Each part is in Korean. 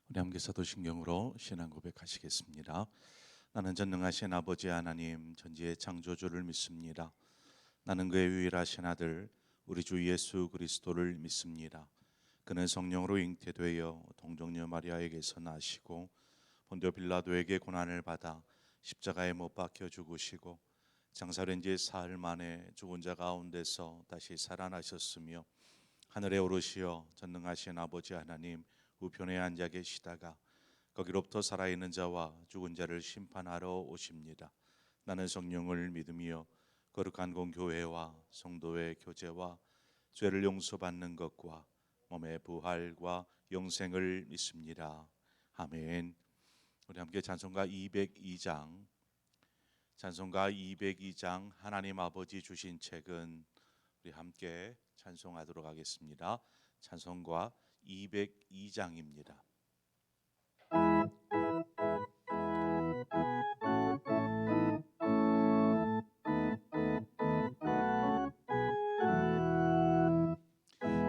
우리 함께 사도신경으로 신앙 고백하시겠습니다. 나는 전능하신 아버지 하나님 전지의 창조주를 믿습니다. 나는 그의 유일하신 아들 우리 주 예수 그리스도를 믿습니다. 그는 성령으로 잉태되어 동정녀 마리아에게서 나시고 본디오 빌라도에게 고난을 받아 십자가에 못 박혀 죽으시고 장사된 지 사흘 만에 죽은 자 가운데서 다시 살아나셨으며 하늘에 오르시어 전능하신 아버지 하나님 우편에 앉아 계시다가 거기로부터 살아있는 자와 죽은 자를 심판하러 오십니다. 나는 성령을 믿으며 거룩한 공교회와 성도의 교제와 죄를 용서받는 것과 몸의 부활과 영생을 믿습니다. 아멘. 우리 함께 찬송가 202장 하나님 아버지 주신 책은 우리 함께 찬송하도록 하겠습니다. 찬송가 202장입니다.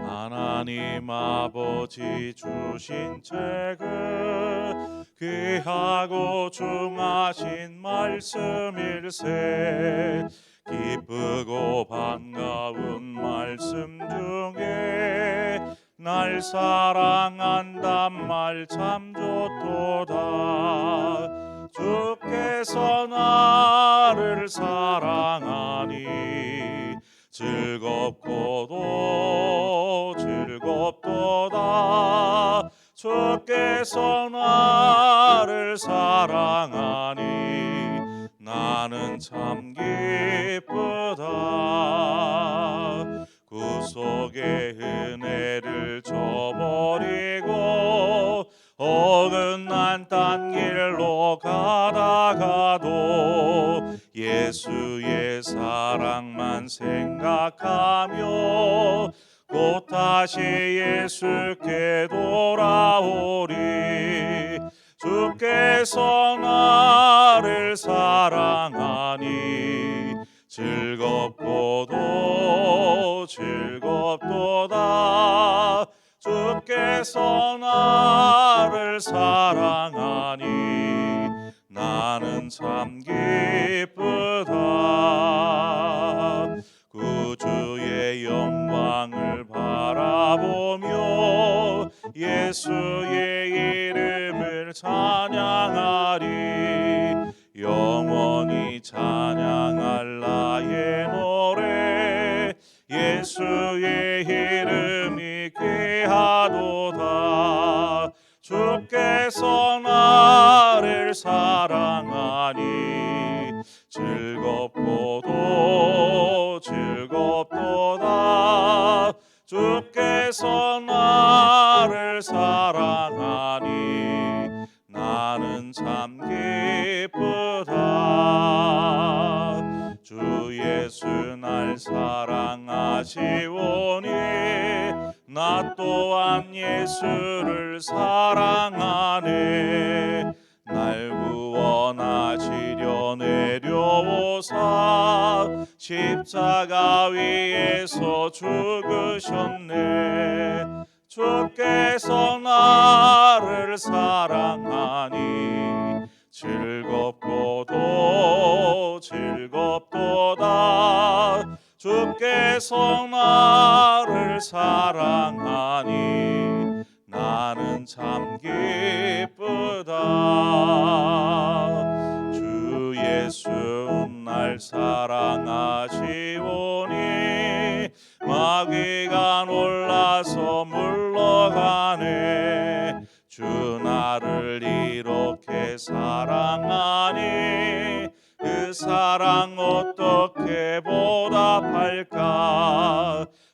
하나님 아버지 주신 책은 귀하고 중하신 말씀일세. 기쁘고 반가운 말씀 중에 날 사랑한단 말 참 좋도다. 주께서 나를 사랑하니 즐겁고도 즐겁도다. 주께서 나를 사랑하니 나는 참 기쁘다. 구속의 은혜를 저버리고 어긋난 딴 길로 가다가도 예수의 사랑만 생각하며 곧 다시 예수께 돌아오리. 주께서 나를 사랑하니 즐겁고도 즐겁도다. 주께서 나를 사랑하니 나는 참 기쁘다. 구주의 영광을 바라보며 예수의 이름을 찬양하리. 영원히 찬양할 나의 노래 예수의 이름이 귀하도다. 주께서 나를 사랑하니 즐겁고도 즐겁도다. 주께서 나를 사랑하니 나는 참 기쁘다. 주 예수 날 사랑하시오니 나 또한 예수를 사랑하네. 날 구원하시려 내려오사 십자가 위에서 죽으셨네. 주께서 나를 사랑하니 즐겁고도 즐겁도다. 주께서 나를 사랑하니 나는 참 기쁘다. 주 예수 날 사랑하시오니 마귀가 놀라서 물러가네. 주 나를 이렇게 사랑하니 그 사랑 어떻게 보답할까.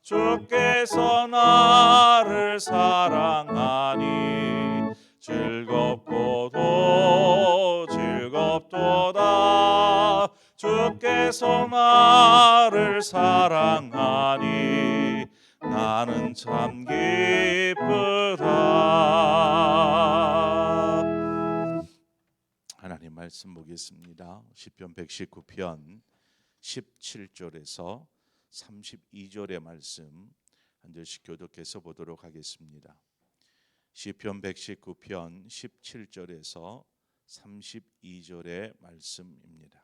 주께서 나를 사랑하니 즐겁고도 즐겁도다. 주께서 나를 사랑하니 나는 참 기쁘다. 하나님 말씀 보겠습니다. 시편 119편 17절에서 32절의 말씀 한 절씩 교독해서 보도록 하겠습니다. 시편 119편 17절에서 32절의 말씀입니다.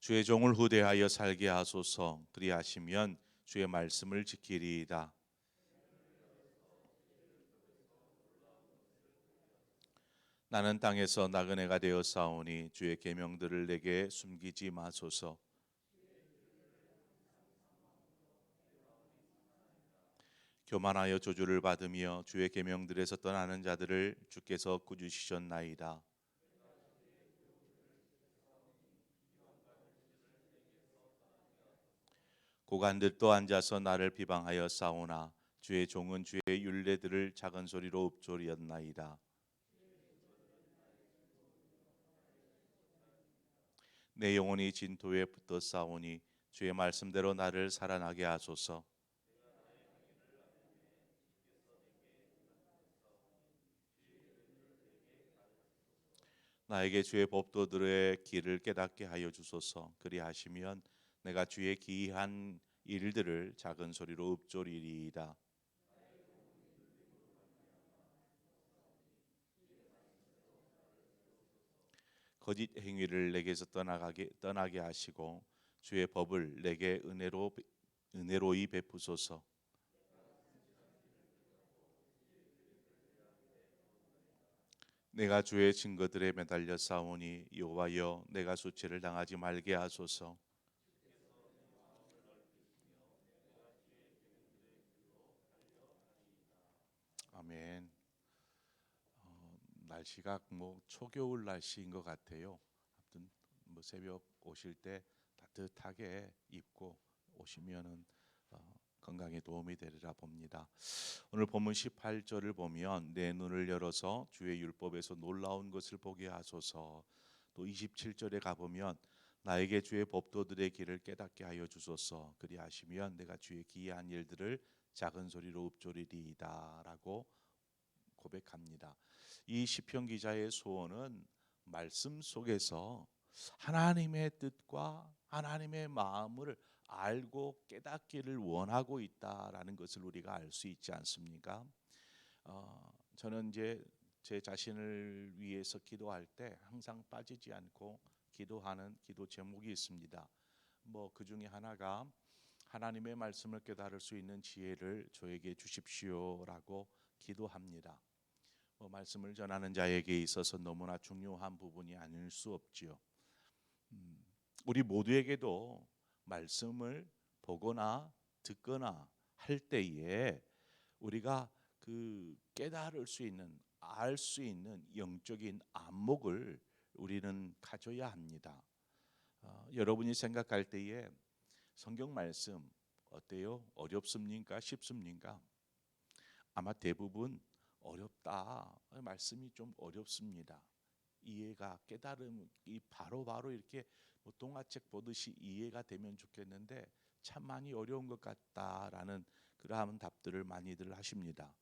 주의 종을 후대하여 살게 하소서. 그리하시면 주의 말씀을 지키리이다. 나는 땅에서 나그네가 되어 싸우니 주의 계명들을 내게 숨기지 마소서. 교만하여 저주를 받으며 주의 계명들에서 떠나는 자들을 주께서 꾸짖으셨나이다. 고관들도 앉아서 나를 비방하여 싸우나 주의 종은 주의 율례들을 작은 소리로 읊조리었나이다. 내 영혼이 진토에 붙어 싸우니 주의 말씀대로 나를 살아나게 하소서. 나에게 주의 법도들의 길을 깨닫게 하여 주소서. 그리하시면 내가 주의 기이한 일들을 작은 소리로 읊조리리이다. 거짓 행위를 내게서 떠나게 하시고 주의 법을 내게 은혜로이 베푸소서. 내가 주의 증거들에 매달려 싸우니 여호와여 내가 수치를 당하지 말게 하소서. 아멘. 날씨가 뭐 초겨울 날씨인 것 같아요. 아무튼 뭐 새벽 오실 때 따뜻하게 입고 오시면은 건강에 도움이 되리라 봅니다. 오늘 본문 18절을 보면 내 눈을 열어서 주의 율법에서 놀라운 것을 보게 하소서. 또 27절에 가보면 나에게 주의 법도들의 길을 깨닫게 하여 주소서. 그리하시면 내가 주의 기이한 일들을 작은 소리로 읊조리리이다라고 고백합니다. 이 시편 기자의 소원은 말씀 속에서 하나님의 뜻과 하나님의 마음을 알고 깨닫기를 원하고 있다라는 것을 우리가 알 수 있지 않습니까? 저는 이제 제 자신을 위해서 기도할 때 항상 빠지지 않고 기도하는 기도 제목이 있습니다. 뭐 그 중에 하나가 하나님의 말씀을 깨달을 수 있는 지혜를 저에게 주십시오라고 기도합니다. 말씀을 전하는 자에게 있어서 너무나 중요한 부분이 아닐 수 없지요. 우리 모두에게도 말씀을 보거나 듣거나 할 때에 우리가 그 깨달을 수 있는, 알 수 있는 영적인 안목을 우리는 가져야 합니다. 여러분이 생각할 때에 성경 말씀 어때요? 어렵습니까? 쉽습니까? 아마 대부분 어렵다. 말씀이 좀 어렵습니다. 이해가 깨달음이 바로바로 이렇게 뭐 동화책 보듯이 이해가 되면 좋겠는데 참 많이 어려운 것 같다라는 그러한 답들을 많이들 하십니다.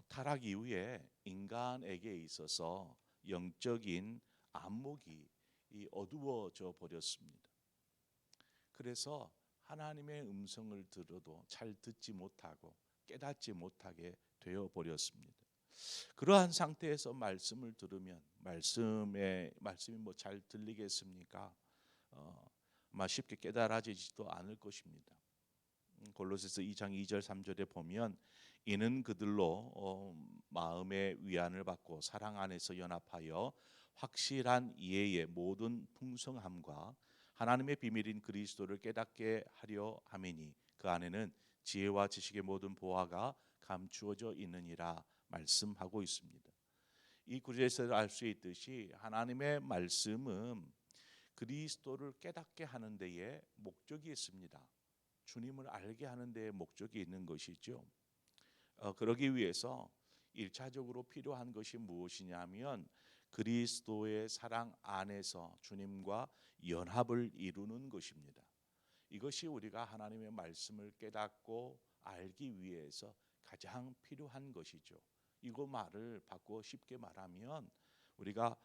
타락 이후에 인간에게 있어서 영적인 안목이 어두워져 버렸습니다. 그래서 하나님의 음성을 들어도 잘 듣지 못하고 깨닫지 못하게 되어 버렸습니다. 그러한 상태에서 말씀을 들으면 말씀이 뭐 잘 들리겠습니까? 아마 쉽게 깨달아지지도 않을 것입니다. 골로새서 2장 2절 3절에 보면 이는 그들로 마음의 위안을 받고 사랑 안에서 연합하여 확실한 이해의 모든 풍성함과 하나님의 비밀인 그리스도를 깨닫게 하려 함이니 그 안에는 지혜와 지식의 모든 보화가 감추어져 있느니라 말씀하고 있습니다. 이 구절에서 알 수 있듯이 하나님의 말씀은 그리스도를 깨닫게 하는 데에 목적이 있습니다. 주님을 알게 하는 데에 목적이 있는 것이죠. 그러기 위해서 1차적으로 필요한 것이 무엇이냐면 그리스도의 사랑 안에서 주님과 연합을 이루는 것입니다. 이것이 우리가 하나님의 말씀을 깨닫고 알기 위해서 가장 필요한 것이죠. 이거 말을 바꿔 쉽게 말하면 우리가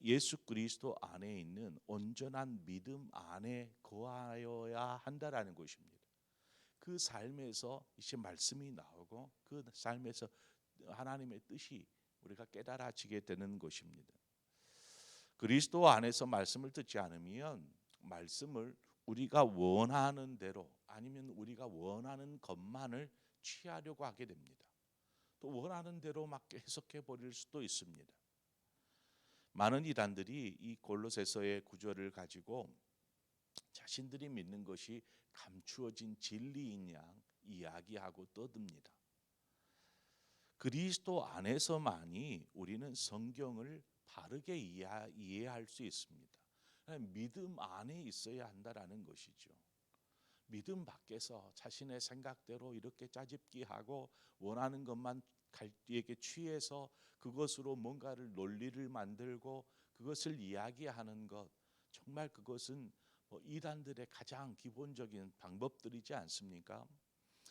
예수 그리스도 안에 있는 온전한 믿음 안에 거하여야 한다라는 것입니다. 그 삶에서 이제 말씀이 나오고 그 삶에서 하나님의 뜻이 우리가 깨달아지게 되는 것입니다. 그리스도 안에서 말씀을 듣지 않으면 말씀을 우리가 원하는 대로 아니면 우리가 원하는 것만을 취하려고 하게 됩니다. 또 원하는 대로 막 해석해 버릴 수도 있습니다. 많은 이단들이 이 골로새서의 구절을 가지고 자신들이 믿는 것이 감추어진 진리인 양 이야기하고 떠듭니다. 그리스도 안에서만이 우리는 성경을 바르게 이해할 수 있습니다. 믿음 안에 있어야 한다라는 것이죠. 믿음 밖에서 자신의 생각대로 이렇게 짜집기하고 원하는 것만 갈디에게 취해서 그것으로 뭔가를 논리를 만들고 그것을 이야기하는 것, 정말 그것은 이단들의 가장 기본적인 방법들이지 않습니까?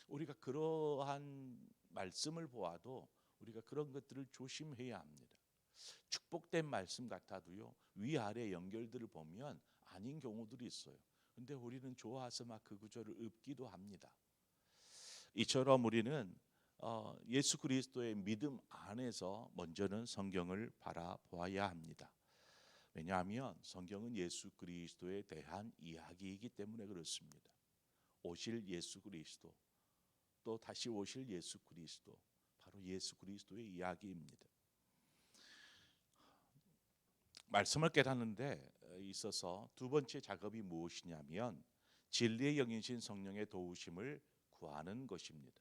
우리가 그러한 말씀을 보아도 우리가 그런 것들을 조심해야 합니다. 축복된 말씀 같아도요, 위아래 연결들을 보면 아닌 경우들이 있어요. 근데 우리는 좋아서 막 그 구절을 읊기도 합니다. 이처럼 우리는 예수 그리스도의 믿음 안에서 먼저는 성경을 바라보아야 합니다. 왜냐하면 성경은 예수 그리스도에 대한 이야기이기 때문에 그렇습니다. 오실 예수 그리스도, 또 다시 오실 예수 그리스도, 바로 예수 그리스도의 이야기입니다. 말씀을 깨닫는 데 있어서 두 번째 작업이 무엇이냐면 진리의 영이신 성령의 도우심을 구하는 것입니다.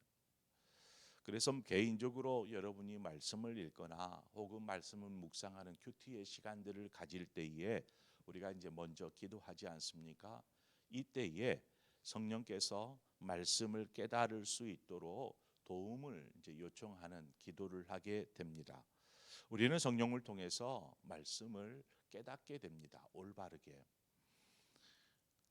그래서 개인적으로 여러분이 말씀을 읽거나 혹은 말씀을 묵상하는 큐티의 시간들을 가질 때에 우리가 이제 먼저 기도하지 않습니까? 이때에 성령께서 말씀을 깨달을 수 있도록 도움을 이제 요청하는 기도를 하게 됩니다. 우리는 성령을 통해서 말씀을 깨닫게 됩니다. 올바르게.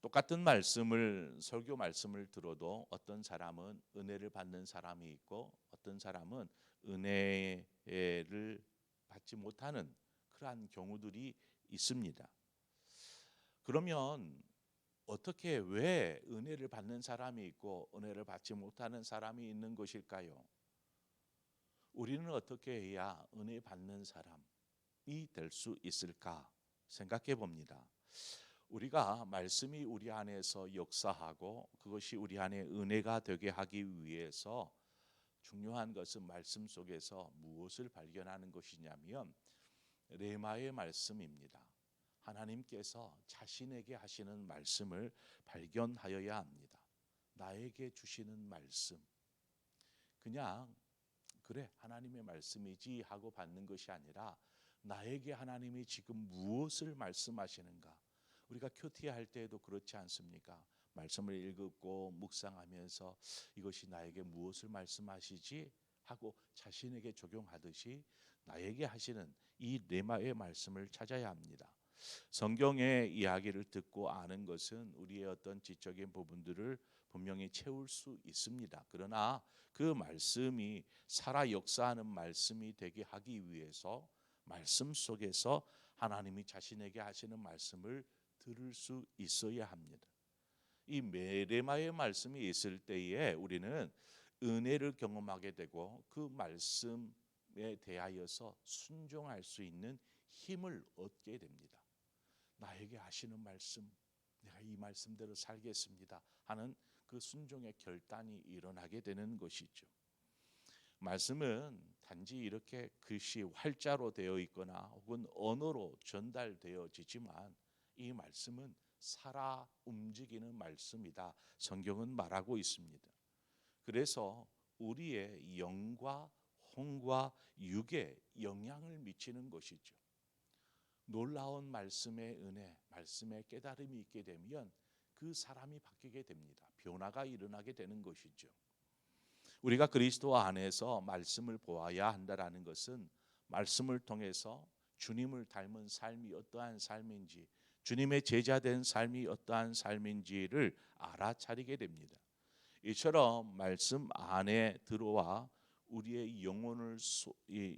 똑같은 말씀을 설교 말씀을 들어도 어떤 사람은 은혜를 받는 사람이 있고 어떤 사람은 은혜를 받지 못하는 그러한 경우들이 있습니다. 그러면 어떻게 왜 은혜를 받는 사람이 있고 은혜를 받지 못하는 사람이 있는 것일까요? 우리는 어떻게 해야 은혜 받는 사람이 될 수 있을까 생각해 봅니다. 우리가 말씀이 우리 안에서 역사하고 그것이 우리 안에 은혜가 되게 하기 위해서 중요한 것은 말씀 속에서 무엇을 발견하는 것이냐면 레마의 말씀입니다. 하나님께서 자신에게 하시는 말씀을 발견하여야 합니다. 나에게 주시는 말씀. 그냥 그래 하나님의 말씀이지 하고 받는 것이 아니라 나에게 하나님이 지금 무엇을 말씀하시는가. 우리가 큐티 할 때에도 그렇지 않습니까? 말씀을 읽고 묵상하면서 이것이 나에게 무엇을 말씀하시지 하고 자신에게 적용하듯이 나에게 하시는 이 레마의 말씀을 찾아야 합니다. 성경의 이야기를 듣고 아는 것은 우리의 어떤 지적인 부분들을 분명히 채울 수 있습니다. 그러나 그 말씀이 살아 역사하는 말씀이 되게 하기 위해서 말씀 속에서 하나님이 자신에게 하시는 말씀을 들을 수 있어야 합니다. 이 메레마의 말씀이 있을 때에 우리는 은혜를 경험하게 되고 그 말씀에 대하여서 순종할 수 있는 힘을 얻게 됩니다. 나에게 하시는 말씀, 내가 이 말씀대로 살겠습니다 하는 그 순종의 결단이 일어나게 되는 것이죠. 말씀은 단지 이렇게 글씨 활자로 되어 있거나 혹은 언어로 전달되어지지만 이 말씀은 살아 움직이는 말씀이다. 성경은 말하고 있습니다. 그래서 우리의 영과 혼과 육에 영향을 미치는 것이죠. 놀라운 말씀의 은혜, 말씀의 깨달음이 있게 되면 그 사람이 바뀌게 됩니다. 변화가 일어나게 되는 것이죠. 우리가 그리스도 안에서 말씀을 보아야 한다라는 것은 말씀을 통해서 주님을 닮은 삶이 어떠한 삶인지, 주님의 제자된 삶이 어떠한 삶인지를 알아차리게 됩니다. 이처럼 말씀 안에 들어와 우리의 영혼을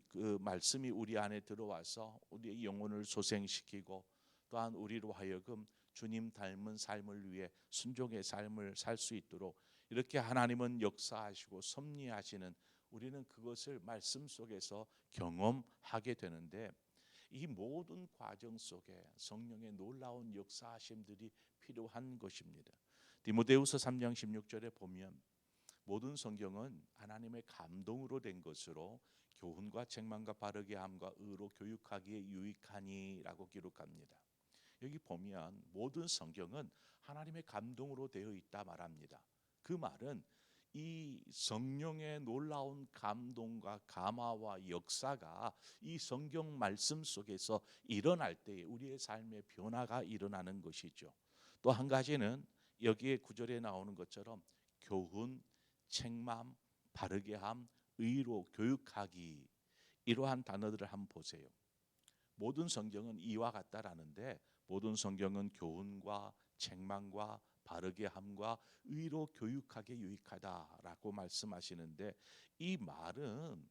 그 말씀이 우리 안에 들어와서 우리의 영혼을 소생시키고 또한 우리로 하여금 주님 닮은 삶을 위해 순종의 삶을 살 수 있도록 이렇게 하나님은 역사하시고 섭리하시는, 우리는 그것을 말씀 속에서 경험하게 되는데, 이 모든 과정 속에 성령의 놀라운 역사하심들이 필요한 것입니다. 디모데후서 3장 16절에 보면 모든 성경은 하나님의 감동으로 된 것으로 교훈과 책망과 바르게 함과 의로 교육하기에 유익하니라고 기록합니다. 여기 보면 모든 성경은 하나님의 감동으로 되어 있다 말합니다. 그 말은 이 성령의 놀라운 감동과 감화와 역사가 이 성경 말씀 속에서 일어날 때 우리의 삶의 변화가 일어나는 것이죠. 또 한 가지는 여기에 구절에 나오는 것처럼 교훈, 책망, 바르게 함, 의로 교육하기, 이러한 단어들을 한번 보세요. 모든 성경은 이와 같다라는데, 모든 성경은 교훈과 책망과 바르게 함과 의로 교육하게 유익하다라고 말씀하시는데, 이 말은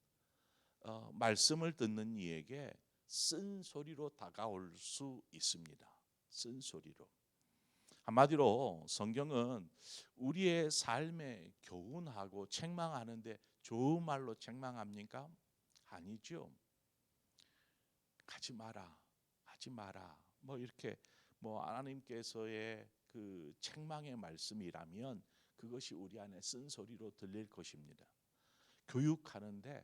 말씀을 듣는 이에게 쓴소리로 다가올 수 있습니다. 쓴소리로. 한마디로 성경은 우리의 삶에 교훈하고 책망하는데 좋은 말로 책망합니까? 아니죠. 가지 마라, 하지 마라, 뭐 이렇게 하나님께서의 그 책망의 말씀이라면 그것이 우리 안에 쓴소리로 들릴 것입니다. 교육하는데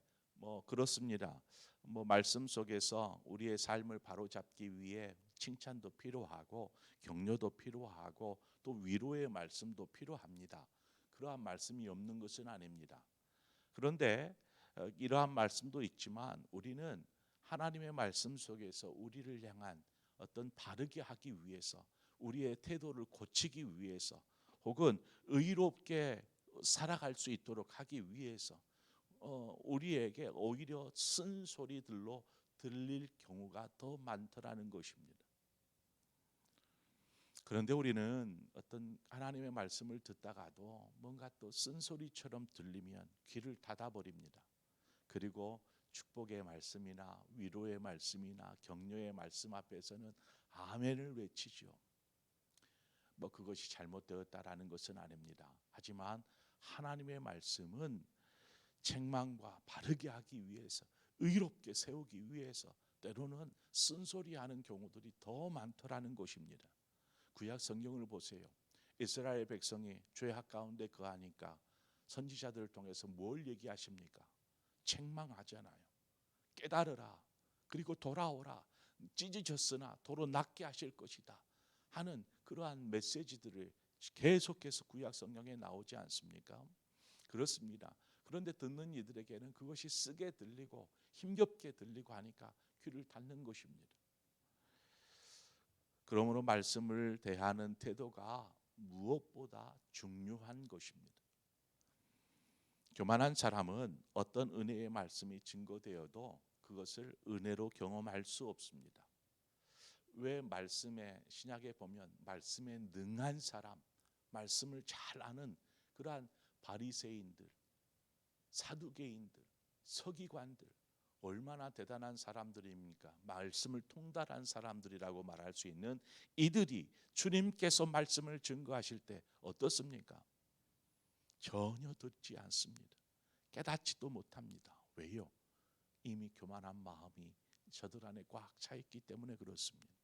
그렇습니다. 말씀 속에서 우리의 삶을 바로잡기 위해 칭찬도 필요하고 격려도 필요하고 또 위로의 말씀도 필요합니다. 그러한 말씀이 없는 것은 아닙니다. 그런데 이러한 말씀도 있지만 우리는 하나님의 말씀 속에서 우리를 향한 어떤 바르게 하기 위해서, 우리의 태도를 고치기 위해서, 혹은 의롭게 살아갈 수 있도록 하기 위해서 우리에게 오히려 쓴소리들로 들릴 경우가 더 많더라는 것입니다. 그런데 우리는 어떤 하나님의 말씀을 듣다가도 뭔가 또 쓴소리처럼 들리면 귀를 닫아버립니다. 그리고 축복의 말씀이나 위로의 말씀이나 격려의 말씀 앞에서는 아멘을 외치죠. 그것이 잘못되었다라는 것은 아닙니다. 하지만 하나님의 말씀은 책망과 바르게 하기 위해서, 의롭게 세우기 위해서 때로는 쓴소리하는 경우들이 더 많더라는 것입니다. 구약 성경을 보세요. 이스라엘 백성이 죄악 가운데 거하니까 선지자들을 통해서 뭘 얘기하십니까? 책망하잖아요. 깨달으라, 그리고 돌아오라, 찢어졌으나 도로 낫게 하실 것이다 하는 그러한 메시지들을 계속해서 구약 성경에 나오지 않습니까? 그렇습니다. 그런데 듣는 이들에게는 그것이 쓰게 들리고 힘겹게 들리고 하니까 귀를 닫는 것입니다. 그러므로 말씀을 대하는 태도가 무엇보다 중요한 것입니다. 교만한 사람은 어떤 은혜의 말씀이 증거되어도 그것을 은혜로 경험할 수 없습니다. 왜 말씀에, 신약에 보면 말씀에 능한 사람, 말씀을 잘 아는 그러한 바리새인들, 사두개인들, 서기관들, 얼마나 대단한 사람들입니까? 말씀을 통달한 사람들이라고 말할 수 있는 이들이 주님께서 말씀을 증거하실 때 어떻습니까? 전혀 듣지 않습니다. 깨닫지도 못합니다. 왜요? 이미 교만한 마음이 저들 안에 꽉 차 있기 때문에 그렇습니다.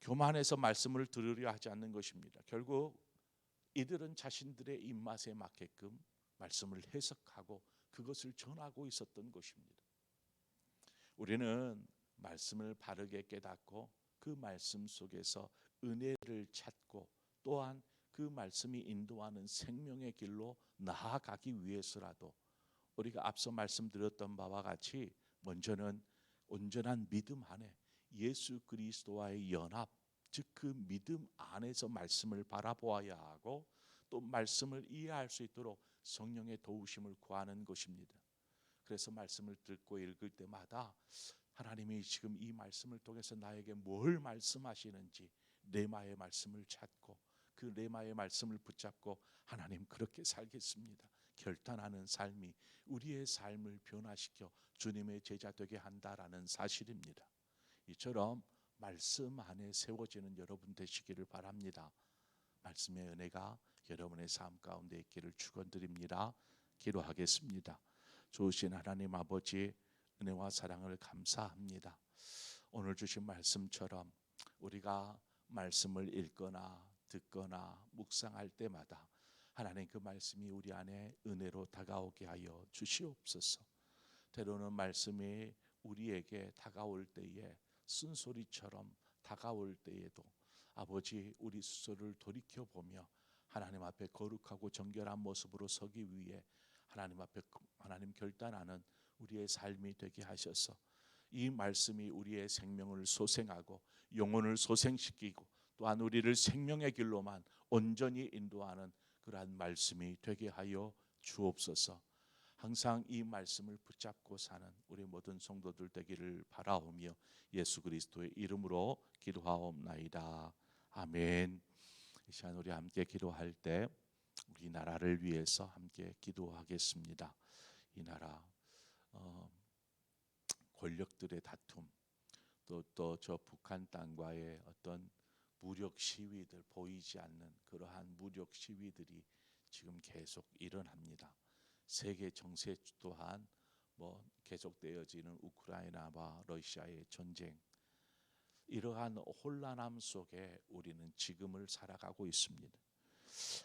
교만해서 말씀을 들으려 하지 않는 것입니다. 결국 이들은 자신들의 입맛에 맞게끔 말씀을 해석하고 그것을 전하고 있었던 것입니다. 우리는 말씀을 바르게 깨닫고 그 말씀 속에서 은혜를 찾고 또한 그 말씀이 인도하는 생명의 길로 나아가기 위해서라도 우리가 앞서 말씀드렸던 바와 같이 먼저는 온전한 믿음 안에 예수 그리스도와의 연합, 즉 그 믿음 안에서 말씀을 바라보아야 하고 또 말씀을 이해할 수 있도록 성령의 도우심을 구하는 것입니다. 그래서 말씀을 듣고 읽을 때마다 하나님이 지금 이 말씀을 통해서 나에게 뭘 말씀하시는지 레마의 말씀을 찾고 그 레마의 말씀을 붙잡고 하나님 그렇게 살겠습니다 결단하는 삶이 우리의 삶을 변화시켜 주님의 제자 되게 한다라는 사실입니다. 이처럼 말씀 안에 세워지는 여러분 되시기를 바랍니다. 말씀의 은혜가 여러분의 삶 가운데 있기를 축원드립니다. 기도하겠습니다. 좋으신 하나님 아버지, 은혜와 사랑을 감사합니다. 오늘 주신 말씀처럼 우리가 말씀을 읽거나 듣거나 묵상할 때마다 하나님 그 말씀이 우리 안에 은혜로 다가오게 하여 주시옵소서. 때로는 말씀이 우리에게 다가올 때에 쓴소리처럼 다가올 때에도 아버지, 우리 스스로를 돌이켜보며 하나님 앞에 거룩하고 정결한 모습으로 서기 위해 하나님 앞에 하나님 결단하는 우리의 삶이 되게 하셔서 이 말씀이 우리의 생명을 소생하고 영혼을 소생시키고 또한 우리를 생명의 길로만 온전히 인도하는 그러한 말씀이 되게 하여 주옵소서. 항상 이 말씀을 붙잡고 사는 우리 모든 성도들 되기를 바라오며 예수 그리스도의 이름으로 기도하옵나이다. 아멘. 이 시간 우리 함께 기도할 때 우리 나라를 위해서 함께 기도하겠습니다. 이 나라 권력들의 다툼, 또 저 북한 땅과의 어떤 무력 시위들, 보이지 않는 그러한 무력 시위들이 지금 계속 일어납니다. 세계 정세 또한 계속되어지는 우크라이나와 러시아의 전쟁, 이러한 혼란함 속에 우리는 지금을 살아가고 있습니다.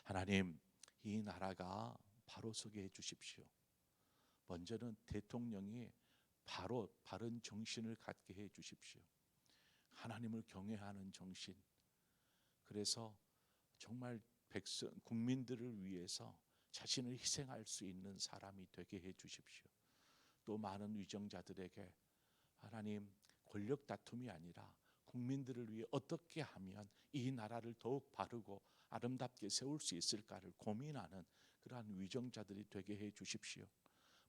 하나님, 이 나라가 바로 서게 해주십시오. 먼저는 대통령이 바로 바른 정신을 갖게 해주십시오. 하나님을 경외하는 정신. 그래서 정말 국민들을 위해서 자신을 희생할 수 있는 사람이 되게 해주십시오. 또 많은 위정자들에게 하나님, 권력 다툼이 아니라 국민들을 위해 어떻게 하면 이 나라를 더욱 바르고 아름답게 세울 수 있을까를 고민하는 그러한 위정자들이 되게 해 주십시오.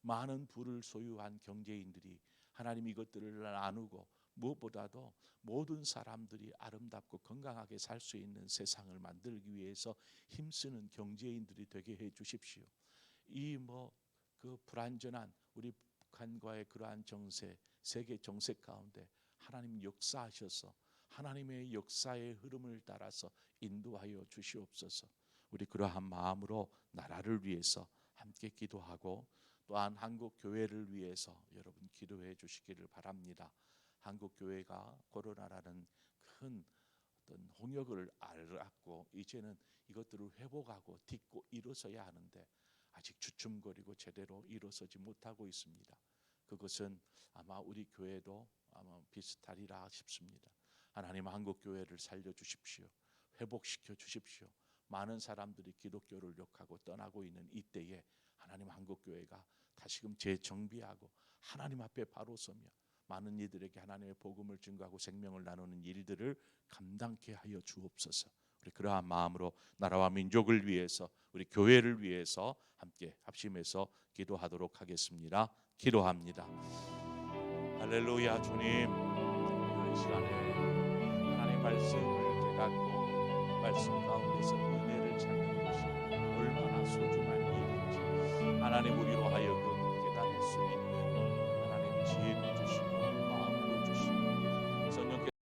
많은 부를 소유한 경제인들이 하나님 이것들을 나누고 무엇보다도 모든 사람들이 아름답고 건강하게 살 수 있는 세상을 만들기 위해서 힘쓰는 경제인들이 되게 해 주십시오. 이 그 불완전한 우리 북한과의 그러한 정세, 세계 정세 가운데 하나님 역사하셔서 하나님의 역사의 흐름을 따라서 인도하여 주시옵소서. 우리 그러한 마음으로 나라를 위해서 함께 기도하고 또한 한국 교회를 위해서 여러분 기도해 주시기를 바랍니다. 한국 교회가 코로나라는 큰 어떤 홍역을 알았고 이제는 이것들을 회복하고 딛고 일어서야 하는데 아직 주춤거리고 제대로 일어서지 못하고 있습니다. 그것은 아마 우리 교회도 아마 비슷하리라 싶습니다. 하나님, 한국 교회를 살려 주십시오. 회복시켜 주십시오. 많은 사람들이 기독교를 욕하고 떠나고 있는 이때에 하나님, 한국 교회가 다시금 재정비하고 하나님 앞에 바로 서며 많은 이들에게 하나님의 복음을 증거하고 생명을 나누는 일들을 감당케 하여 주옵소서. 우리 그러한 마음으로 나라와 민족을 위해서, 우리 교회를 위해서 함께 합심해서 기도하도록 하겠습니다. 기도합니다. 할렐루야. 주님, 이런 시간에 하나님의 말씀을 깨닫고 말씀 가운데서 은혜를 찾는 것이 얼마나 소중한 일인지 하나님, 우리로 하여금 깨달을 수 있는